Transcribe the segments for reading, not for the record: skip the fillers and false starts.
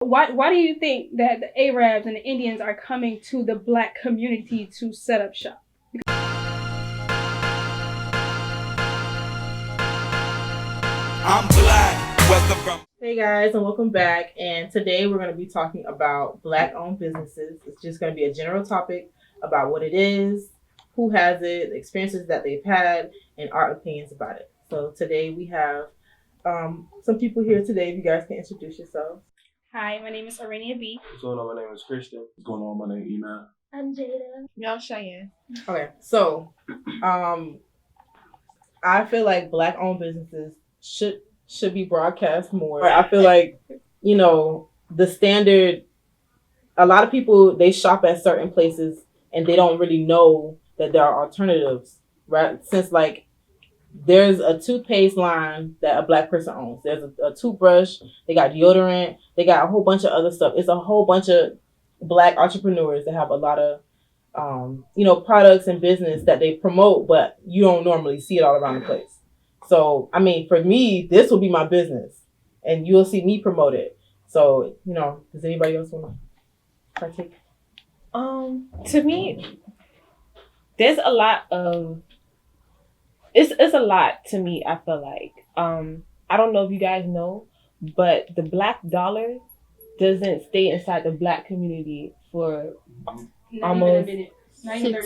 Why do you think that the Arabs and the Indians are coming to the black community to set up shop? I'm black. Welcome from. Hey guys, and welcome back. And today we're going to be talking about Black-owned businesses. It's just going to be a general topic about what it is, who has it, the experiences that they've had, and our opinions about it. So today we have some people here today. If you guys can introduce yourselves. Hi, my name is Arenia B. What's going on? My name is Christian. What's going on? My name is Iman. I'm Jada. Y'all Cheyenne. Okay, so I feel like Black-owned businesses should be broadcast more. I feel like, the standard, a lot of people, they shop at certain places and they don't really know that there are alternatives, right? Since like there's a toothpaste line that a Black person owns. There's a toothbrush, they got deodorant, they got a whole bunch of other stuff. It's a whole bunch of Black entrepreneurs that have a lot of products and business that they promote, but you don't normally see it all around the place. So, I mean, for me, this will be my business, and you'll see me promote it. So, does anybody else want to partake? To me, there's a lot of it's a lot to me. I feel like I don't know if you guys know, but the Black dollar doesn't stay inside the Black community for almost 6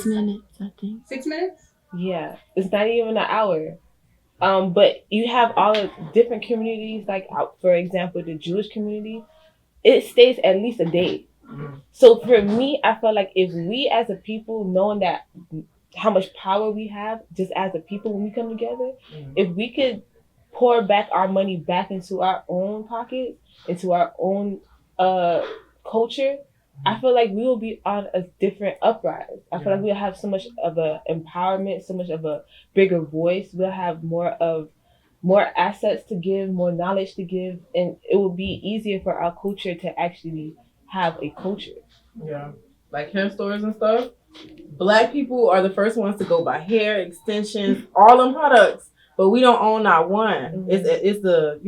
minutes, I think. 6 minutes? Yeah, it's not even an hour. But you have all the different communities, like for example, the Jewish community, it stays at least a day. Mm-hmm. So for me, I feel like if we as a people, knowing that how much power we have just as a people when we come together, if we could pour back our money back into our own pockets, into our own culture, I feel like we will be on a different uprise. I feel like we'll have so much of a empowerment, so much of a bigger voice. We'll have more assets to give, more knowledge to give, and it will be easier for our culture to actually have a culture. Yeah, like hair stores and stuff. Black people are the first ones to go buy hair extensions, all them products, but we don't own not one. Mm-hmm. It's the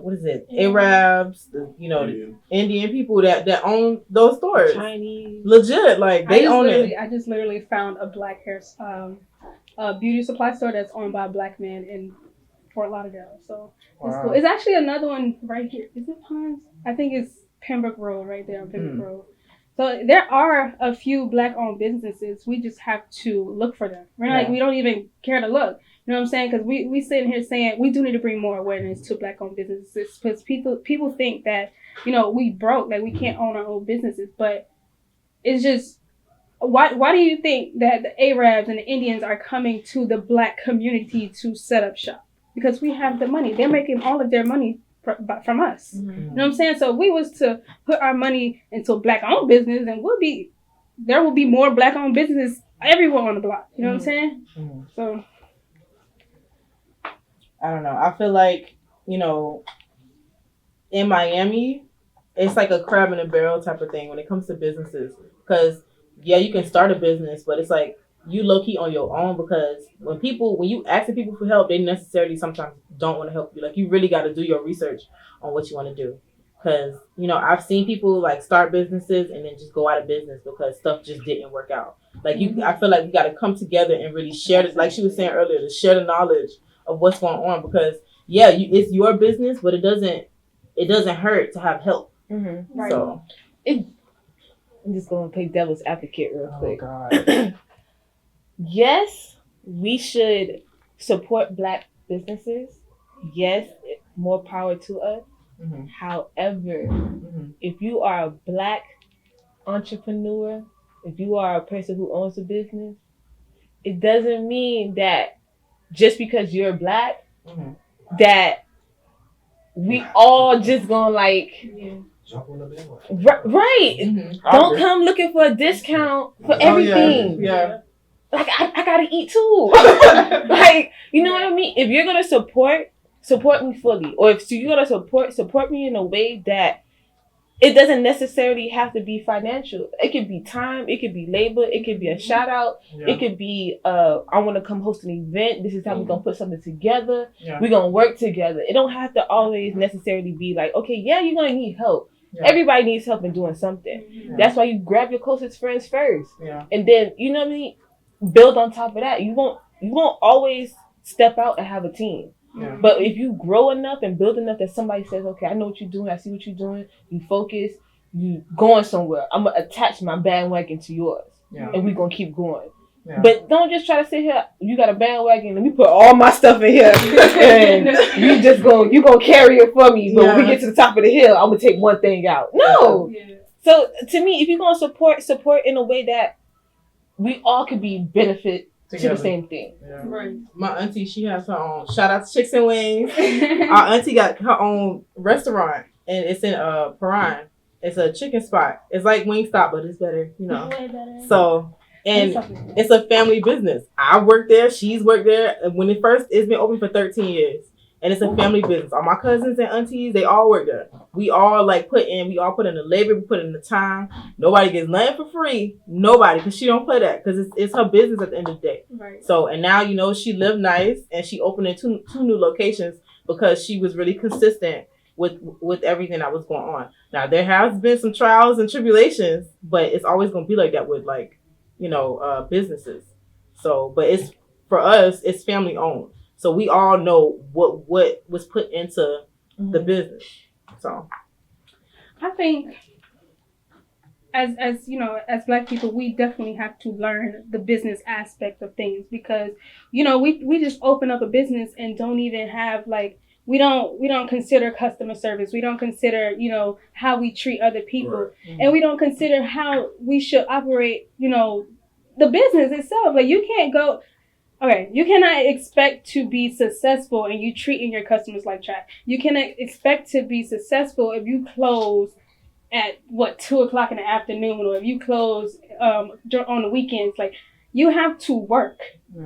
what is it? Arabs, the Indian people that own those stores. Chinese, legit, like they own it. I just literally found a black hair beauty supply store that's owned by a Black man in Fort Lauderdale. So it's cool. It's actually another one right here. Is it Pines? I think it's Pembroke Road right there on Pembroke Road. So there are a few Black-owned businesses. We just have to look for them. We're not, we don't even care to look. You know what I'm saying? Because we sitting here saying we do need to bring more awareness to Black-owned businesses because people think that we broke, like we can't own our own businesses. But it's just why do you think that the Arabs and the Indians are coming to the Black community to set up shop? Because we have the money. They're making all of their money from us. Mm-hmm. You know what I'm saying? So if we was to put our money into a Black-owned business, then there will be more Black-owned businesses everywhere on the block. You know what I'm saying? Mm-hmm. So I don't know. I feel like, in Miami, it's like a crab in a barrel type of thing when it comes to businesses. Because, you can start a business, but it's like you low-key on your own because when you ask people for help, they necessarily sometimes don't want to help you. Like, you really got to do your research on what you want to do. Because, I've seen people, like, start businesses and then just go out of business because stuff just didn't work out. Like, I feel like we got to come together and really share this, like she was saying earlier, to share the knowledge of what's going on because it's your business, but it doesn't hurt to have help. Mm-hmm. right. So I'm just going to play devil's advocate real quick. God. Yes, we should support Black businesses. Yes, more power to us. Mm-hmm. However, Mm-hmm. if you are a Black entrepreneur, if you are a person who owns a business, it doesn't mean that just because you're Black, Mm-hmm. that we all just gonna Jump on the bandwagon. right. Mm-hmm. Don't come looking for a discount for everything. Yeah. Like I gotta eat too. Like, you know what I mean? If you're gonna support me fully, or if you're gonna support me in a way that it doesn't necessarily have to be financial. It could be time, it could be labor, it could be a shout out, it could be I want to come host an event. This is how we're gonna put something together. We're gonna work together. It don't have to always necessarily be like, okay, yeah, you're gonna need help. Everybody needs help in doing something. That's why you grab your closest friends first. And then, you know what I mean, build on top of that. You won't always step out and have a team. But if you grow enough and build enough that somebody says, okay, I know what you're doing, I see what you're doing, you focus, you going somewhere, I'm gonna attach my bandwagon to yours. And we're gonna keep going. But don't just try to sit here, you got a bandwagon, let me put all my stuff in here and you gonna carry it for me, but when we get to the top of the hill, I'm gonna take one thing out. No. So to me, if you're gonna support in a way that we all could be benefit to the same thing. Right. My auntie, she has her own. Shout out to Chicks and Wings. Our auntie got her own restaurant, and it's in Paran. It's a chicken spot. It's like Wingstop, but it's better, you know. Way better. So, and it's a family business. I worked there. She's worked there. And when it's been open for 13 years. And it's a family business. All my cousins and aunties, they all work there. We all put in the labor, we put in the time. Nobody gets nothing for free. Nobody, because she don't play that. Because it's her business at the end of the day. Right. So, and now, you know, she lived nice and she opened in two new locations because she was really consistent with everything that was going on. Now, there has been some trials and tribulations, but it's always going to be like that with, like, you know, businesses. So, but for us, it's family owned. So we all know what was put into the business. So I think as you know, as Black people, we definitely have to learn the business aspect of things because, you know, we just open up a business and don't even have like we don't consider customer service. We don't consider, you know, how we treat other people. Right. And we don't consider how we should operate, you know, the business itself. Like you cannot expect to be successful and you treating your customers like trash. You cannot expect to be successful if you close at 2:00 in the afternoon, or if you close on the weekends. Like you have to work.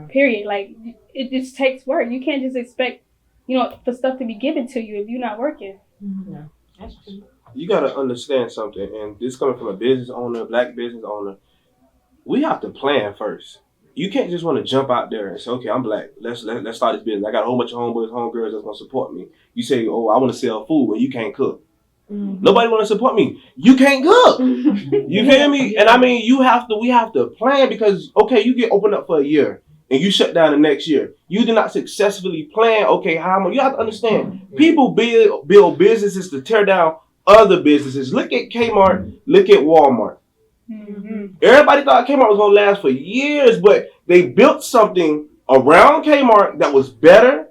Period. Like it just takes work. You can't just expect, you know, for stuff to be given to you if you're not working. Yeah, that's true. You gotta understand something, and this coming from a business owner, Black business owner. We have to plan first. You can't just want to jump out there and say, okay, I'm Black. Let's start this business. I got a whole bunch of homeboys, homegirls that's gonna support me. You say, oh, I want to sell food, and you can't cook. Nobody want to support me. You can't cook. You feel me? And I mean, we have to plan because, okay, you get opened up for a year and you shut down the next year. You did not successfully plan, okay, how much. You have to understand, people build businesses to tear down other businesses. Look at Kmart, look at Walmart. Everybody thought Kmart was going to last for years, but they built something around Kmart that was better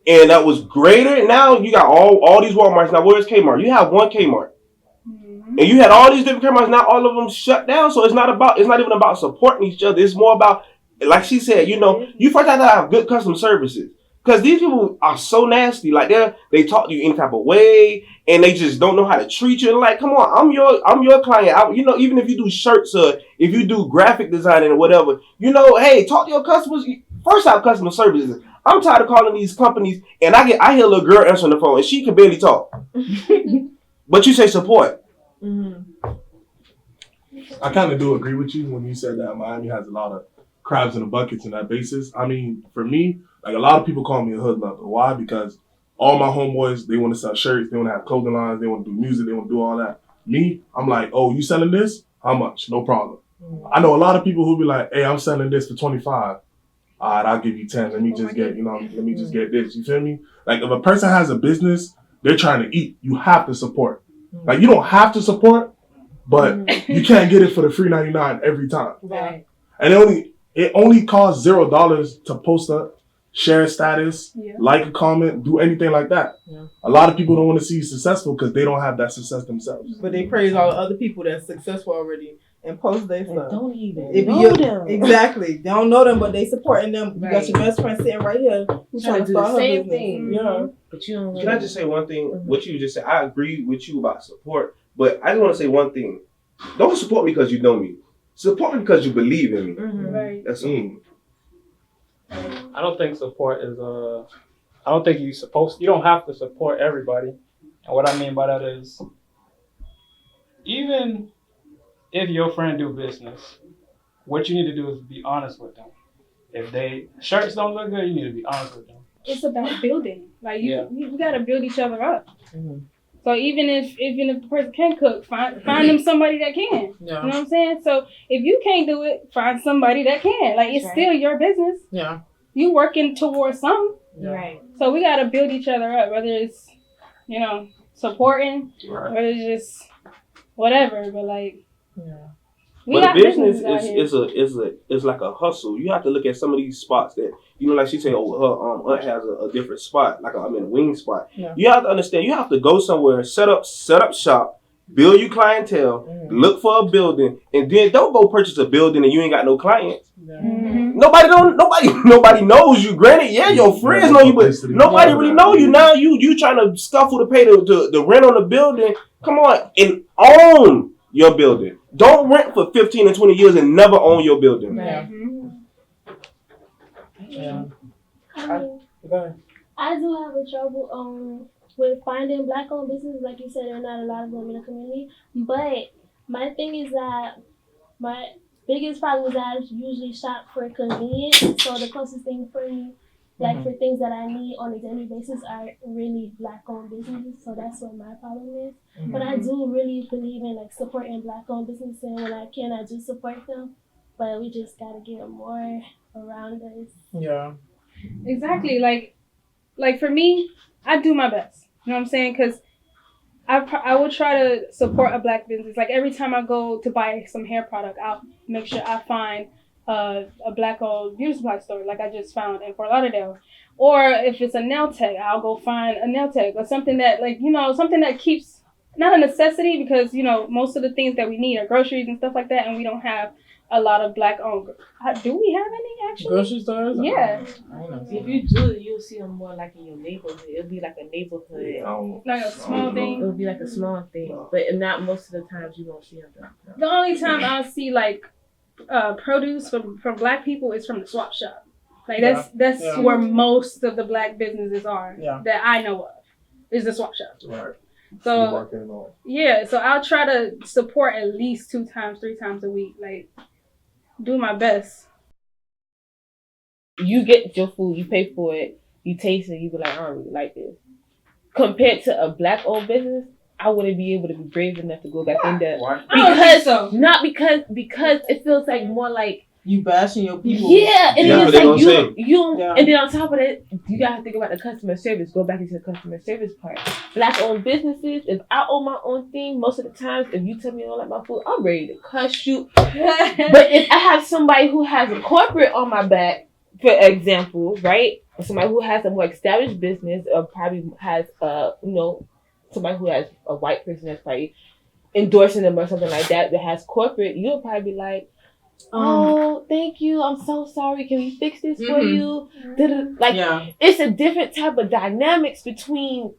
and that was greater. Now you got all these Walmarts. Now where's Kmart? You have one Kmart. And you had all these different Kmarts. Now all of them shut down. So it's not even about supporting each other. It's more about, like she said, you know, you first have to have good customer services. Because these people are so nasty. Like they talk to you any type of way, and they just don't know how to treat you. And like, come on, I'm your client. You know, even if you do shirts or if you do graphic designing or whatever, you know, hey, talk to your customers. First have customer services. I'm tired of calling these companies, and I hear a little girl answering the phone, and she can barely talk. But you say support. I kind of do agree with you when you said that Miami has a lot of crabs in the buckets in that basis. I mean, for me, like a lot of people call me a hood lover. Why? Because all my homeboys, they want to sell shirts, they want to have clothing lines, they want to do music, they want to do all that. Me, I'm like, oh, you selling this? How much? No problem. I know a lot of people who be like, hey, I'm selling this for 25. All right, I'll give you 10. Let me just get this. You feel me? Like if a person has a business, they're trying to eat. You have to support. Like you don't have to support, but you can't get it for the free 99 every time. Right. And it only costs $0 to post up, share a status, like a comment, do anything like that. Yeah. A lot of people don't want to see you successful because they don't have that success themselves. But they praise all the other people that's successful already and post their stuff. Don't even know them. Exactly. They don't know them, but they supporting them. You got your best friend sitting right here who's trying to do start the same her business. thing. Yeah. But you don't. Can I just say one thing? What you just said, I agree with you about support, but I just want to say one thing. Don't support me because you know me. Support me because you believe in me. Right. That's all. I don't think support is I don't think you don't have to support everybody. And what I mean by that is even if your friend do business, what you need to do is be honest with them. If they shirts don't look good, you need to be honest with them. It's about building. Like Yeah. you gotta build each other up. Mhm. So even if the person can cook, find them somebody that can. Yeah. You know what I'm saying? So if you can't do it, find somebody that can. Like it's Right. still your business. Yeah. You working towards something. Yeah. Right. So we gotta build each other up, whether it's, supporting Right. or it's just whatever. But like Yeah. we But got a business businesses out here. is like a hustle. You have to look at some of these spots that like she said, her aunt has a different spot, like a wing spot. Yeah. You have to understand. You have to go somewhere, set up shop, build your clientele, look for a building, and then don't go purchase a building and you ain't got no clients. Mhm. Nobody knows you. Granted, yeah, your friends know you, but nobody really know you. Now you trying to scuffle to pay the rent on the building. Come on and own your building. Don't rent for 15 and 20 years and never own your building. Yeah. Mhm. Yeah. I mean, Go ahead. I do have a trouble with finding black-owned businesses. Like you said, there are not a lot of them in the community. But my thing is that my biggest problem is that I usually shop for convenience. So the closest thing for me, like for things that I need on a daily basis, are really black-owned businesses. So that's what my problem is. But I do really believe in like supporting black-owned businesses, and when I can, I do support them. But we just gotta get more around us. Yeah. Exactly. Like for me, I do my best. You know what I'm saying? Because I would try to support a black business. Like every time I go to buy some hair product, I'll make sure I find a black-owned beauty supply store, like I just found in Fort Lauderdale. Or if it's a nail tech, I'll go find a nail tech or something that something that keeps, not a necessity, because most of the things that we need are groceries and stuff like that, and we don't have a lot of black-owned. Do we have any actually? Grocery stores? Yeah. I don't know. If you do, you'll see them more like in your neighborhood. It'll be like a neighborhood. Like a small thing. It'll be like a small thing, but not most of the times you won't see them. The only time I'll see like produce from black people is from the swap shop. Like that's Yeah. where most of the black businesses are that I know of, is the swap shop. Right. So yeah, so I'll try to support at least 2 times, 3 times a week. Like do my best. You get your food, you pay for it, you taste it, you be like, I don't really like this. Compared to a black-owned business, I wouldn't be able to be brave enough to go back in there. Why? I don't think so. Not because it feels like more like, You bashing your people. yeah, and Yeah, then what it's they like gonna you Yeah. and then on top of that, you gotta think about the customer service. Go back into the customer service part. Black-owned businesses, if I own my own thing, most of the times, if you tell me you don't like my food, I'm ready to cuss you. But if I have somebody who has a corporate on my back, for example, right? Or somebody who has a more established business, or probably has somebody who has a white person that's probably endorsing them or something like that has corporate, you'll probably be like, oh, thank you, I'm so sorry, can we fix this for you? Like, it's a different type of dynamics between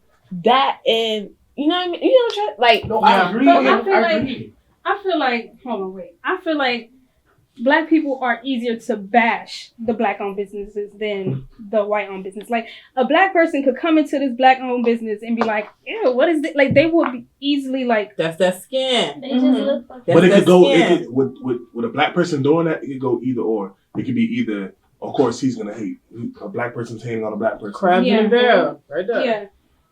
that and, you know what I mean? You know what I'm trying, like, No, I agree. But I feel like hold on, wait. I feel like black people are easier to bash the black-owned businesses than the white-owned business. Like a black person could come into this black-owned business and be like, "Ew, what is it?" Like they would be easily like, That's that skin. They just look fucked But it That's could go. skin. It could with a black person doing that. It could go either or. It could be either. Of course, he's gonna hate a black person's hating on a black person. Crabs in Yeah. a barrel. Right there. yeah.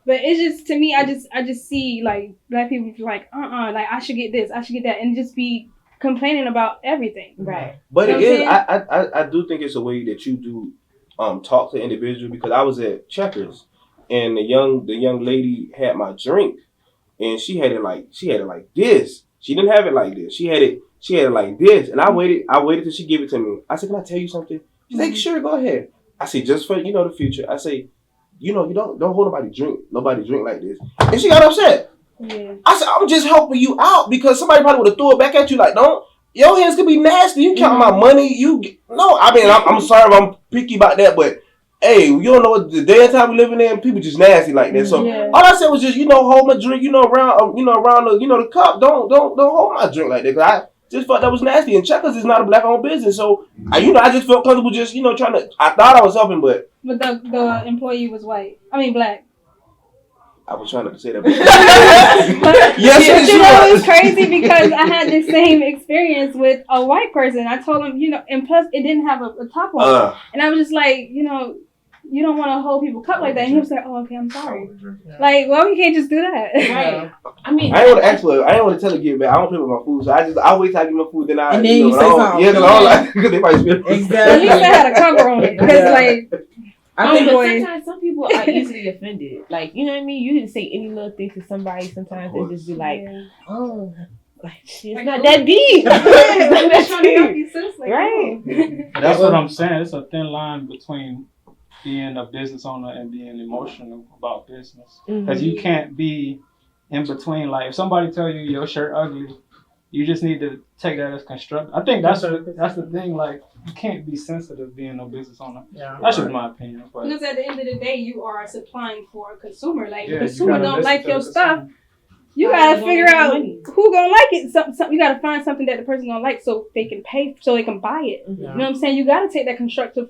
But it's just, to me, I just see like black people be like, like I should get this, I should get that, and just be complaining about everything. right. But You know it is. what I'm I do think it's a way that you do talk to individuals, because I was at Checkers and the young lady had my drink and she had it like this. She didn't have it like this. She had it like this, and I waited till she gave it to me. I said, "Can I tell you something?" She's like, "Sure, go ahead." I said, "Just for the future." I say, you don't hold nobody drink like this." And she got upset. Yeah. I said, "I'm just helping you out, because somebody probably would have threw it back at you like, don't. Your hands could be nasty. You count my money. I'm sorry if I'm picky about that, but hey, you don't know what the day and time we living in. People just nasty like that. So all I said was just hold my drink, around the cup. Don't hold my drink like that. 'Cause I just thought that was nasty. And Checkers is not a black-owned business, so I just felt comfortable just trying to. I thought I was helping, but the employee was white. I mean black. I was trying not to say that. Yes, It's crazy because I had the same experience with a white person. I told him, and plus it didn't have a top on. And I was just like, you don't want to hold people cup like that. And he was like, oh, okay, I'm sorry. Like, well, you can't just do that. Right. I mean, I didn't want to ask for it. I didn't want to tell her to give it back. I don't play with my food, so I wait till I get my food, then I. And then you say something. Yeah, because I don't like because they might spit. Exactly. At least I had a cover on it. Because, like, I think but sometimes some people are easily offended. Like, you know what I mean? You can say any little thing to somebody sometimes and just be like, oh, like, it's not that deep. It's not that deep. Right. That's what I'm saying. It's a thin line between being a business owner and being emotional about business. Because you can't be in between. Like, if somebody tell you your shirt ugly, you just need to take that as constructive. I think that's the thing. Like, you can't be sensitive being a business owner. Yeah, that's just my opinion. But because at the end of the day, you are supplying for a consumer. Like, yeah, the consumer don't like your stuff. You gotta figure out who gonna like it. You gotta find something that the person gonna like, so they can pay, so they can buy it. You know what I'm saying? You gotta take that constructive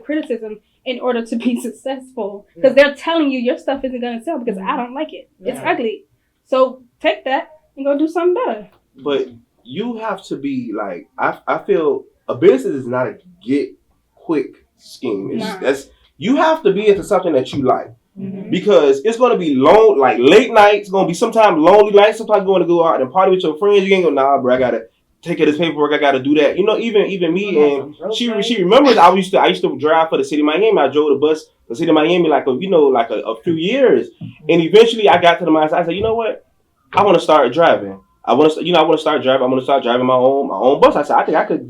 criticism in order to be successful. Because they're telling you your stuff isn't gonna sell because I don't like it. It's ugly. So take that and go do something better. But you have to be like, I feel a business is not a get quick scheme. You have to be into something that you like. Because it's going to be long, like late nights, going to be sometimes lonely nights, sometimes going to go out and party with your friends. You ain't going to, nah, bro, I got to take care of this paperwork, I got to do that. Even me, and she remembers I used to drive for the city of Miami. I drove the bus for the city of Miami like a few years. And eventually I got to the mindset, I said, you know what? I want to start driving. I want to start driving. I want to start driving my own bus. I said, I think I could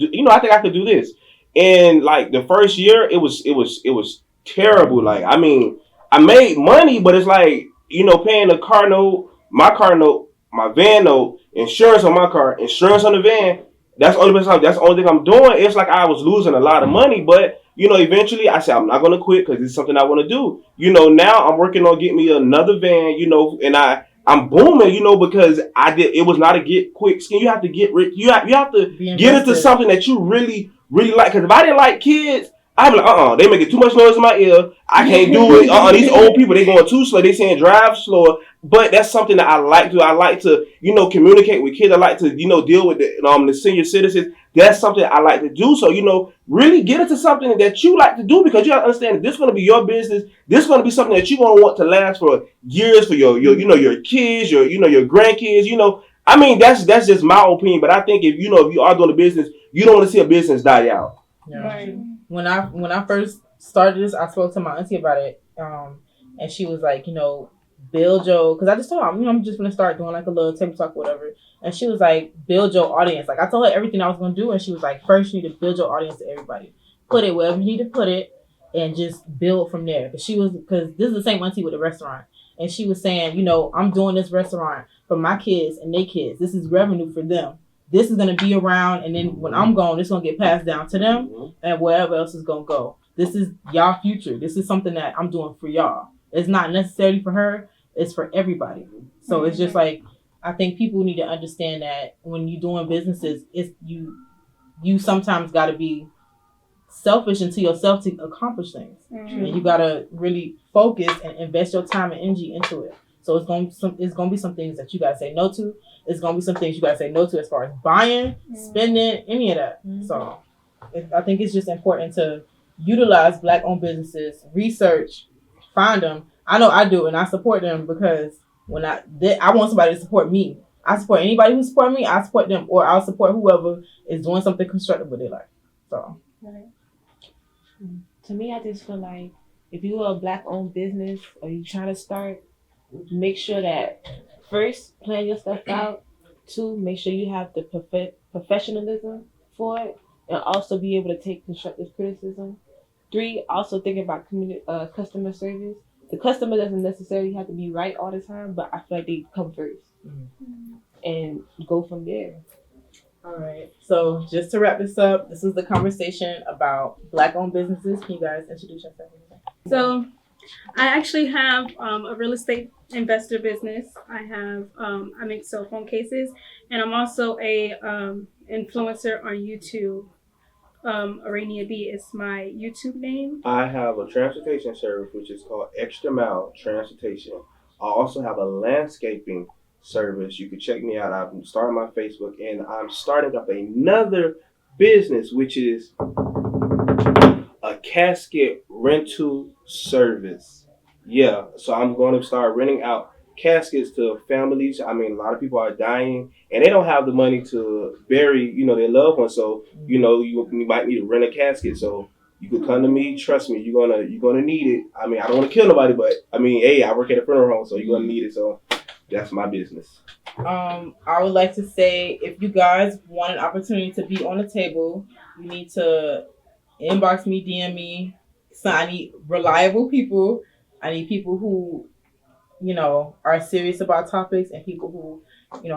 do this. And like the first year, it was terrible. Like, I mean, I made money, but it's like, paying a car note, my van note, insurance on my car, insurance on the van. That's the only thing I'm doing. It's like I was losing a lot of money, but eventually I said I'm not gonna quit because it's something I want to do. Now I'm working on getting me another van. And I'm booming, because it was not a get quick scheme. You have to get rich. You have to get into something that you really, really like. Because if I didn't like kids, I'd be like, they making too much noise in my ear. I can't do it. These old people, they going too slow. They saying drive slower. But that's something that I like to. I like to, communicate with kids. I like to, deal with the senior citizens. That's something I like to do. So, really get into something that you like to do, because you have to understand that this is going to be your business. This is going to be something that you're going to want to last for years for your kids, your grandkids. I mean, that's just my opinion. But I think if you are doing a business, you don't want to see a business die out. Yeah. Right. When I first started this, I spoke to my auntie about it, and she was like, build your, because I just told her, I'm just going to start doing like a little table talk or whatever. And she was like, build your audience. Like, I told her everything I was going to do, and she was like, first you need to build your audience to everybody. Put it wherever you need to put it, and just build from there. Because this is the same auntie with the restaurant. And she was saying, I'm doing this restaurant for my kids and their kids. This is revenue for them. This is going to be around, and then when I'm gone, it's going to get passed down to them, and wherever else is going to go. This is y'all future. This is something that I'm doing for y'all. It's not necessarily for her. It's for everybody. So it's just like, I think people need to understand that when you're doing businesses, it's you sometimes got to be selfish into yourself to accomplish things. And you got to really focus and invest your time and energy into it. So it's going to be some things that you got to say no to. It's going to be some things you got to say no to as far as buying, spending, any of that. So I think it's just important to utilize Black-owned businesses, research, find them. I know I do, and I support them because when I want somebody to support me. I support anybody who supports me. I support them, or I'll support whoever is doing something constructive with their life. So, to me, I just feel like if you are a Black-owned business or you're trying to start, make sure that first, plan your stuff out. 2, make sure you have the professionalism for it, and also be able to take constructive criticism. 3, also think about customer service. The customer doesn't necessarily have to be right all the time, but I feel like they come first and go from there. All right. So just to wrap this up, this is the conversation about Black-owned businesses. Can you guys introduce yourself? So I actually have a real estate investor business. I make cell phone cases, and I'm also a influencer on YouTube. Arania B is my YouTube name. I have a transportation service which is called Extra Mile Transportation. I also have a landscaping service. You can check me out. I'm starting my Facebook, and I'm starting up another business, which is a casket rental service. Yeah, so I'm going to start renting out caskets to families. I mean, a lot of people are dying, and they don't have the money to bury, their loved ones. So, you might need to rent a casket. So you could come to me. Trust me, you're gonna need it. I mean, I don't want to kill nobody, but I mean, hey, I work at a funeral home, so you're gonna need it. So that's my business. I would like to say, if you guys want an opportunity to be on the table, you need to inbox me, DM me. So I need reliable people. I need people who, are serious about topics, and people who,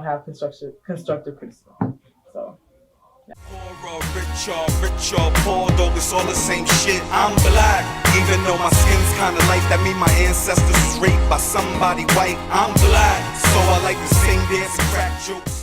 have constructive criticism. So. Poor or rich or poor, though it's all the same shit. I'm black, even though my skin's kinda light. That mean my ancestors was raped by somebody white. I'm black, so I like to sing, dance, and crack jokes.